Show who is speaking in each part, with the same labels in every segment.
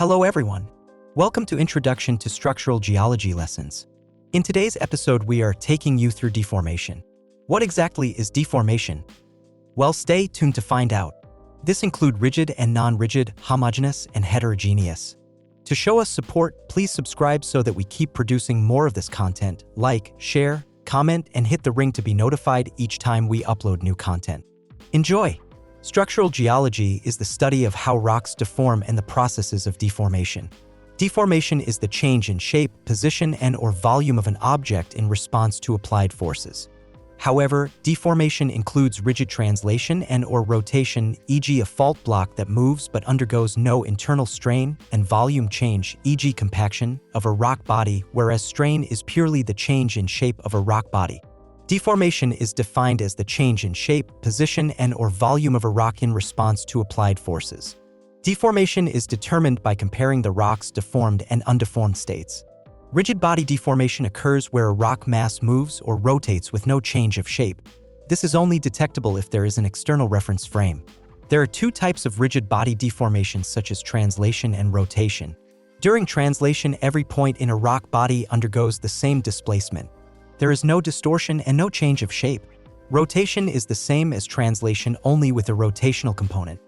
Speaker 1: Hello everyone. Welcome to Introduction to Structural Geology lessons. In today's episode, we are taking you through deformation. What exactly is deformation? Well, stay tuned to find out. This includes rigid and non-rigid, homogeneous and heterogeneous. To show us support, please subscribe so that we keep producing more of this content. Like, share, comment, and hit the ring to be notified each time we upload new content. Enjoy! Structural geology is the study of how rocks deform and the processes of deformation. Deformation is the change in shape, position, and/or volume of an object in response to applied forces. However, deformation includes rigid translation and/or rotation, e.g. a fault block that moves but undergoes no internal strain, and volume change, e.g. compaction, of a rock body, whereas strain is purely the change in shape of a rock body. Deformation is defined as the change in shape, position, and/or volume of a rock in response to applied forces. Deformation is determined by comparing the rock's deformed and undeformed states. Rigid body deformation occurs where a rock mass moves or rotates with no change of shape. This is only detectable if there is an external reference frame. There are two types of rigid body deformation, such as translation and rotation. During translation, every point in a rock body undergoes the same displacement. There is no distortion and no change of shape. Rotation is the same as translation, only with a rotational component.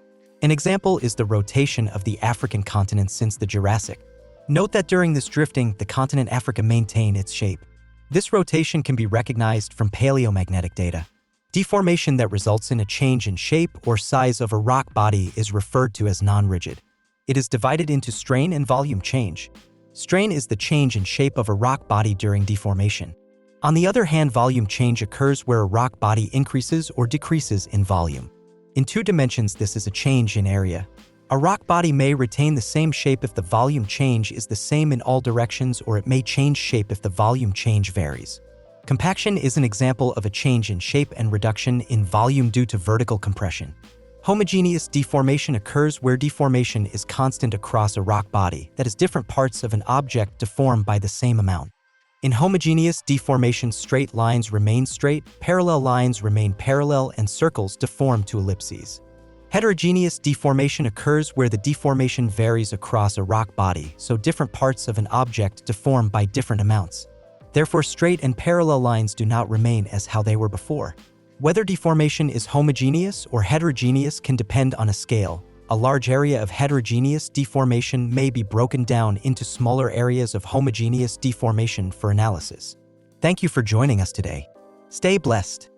Speaker 1: An example is the rotation of the African continent since the Jurassic. Note that during this drifting, the continent Africa maintained its shape. This rotation can be recognized from paleomagnetic data. Deformation that results in a change in shape or size of a rock body is referred to as non-rigid. It is divided into strain and volume change. Strain is the change in shape of a rock body during deformation. On the other hand, volume change occurs where a rock body increases or decreases in volume. In two dimensions, this is a change in area. A rock body may retain the same shape if the volume change is the same in all directions, or it may change shape if the volume change varies. Compaction is an example of a change in shape and reduction in volume due to vertical compression. Homogeneous deformation occurs where deformation is constant across a rock body, that is, different parts of an object deform by the same amount. In homogeneous deformation, straight lines remain straight, parallel lines remain parallel, and circles deform to ellipses. Heterogeneous deformation occurs where the deformation varies across a rock body, so different parts of an object deform by different amounts. Therefore, straight and parallel lines do not remain as how they were before. Whether deformation is homogeneous or heterogeneous can depend on a scale. A large area of heterogeneous deformation may be broken down into smaller areas of homogeneous deformation for analysis. Thank you for joining us today. Stay blessed.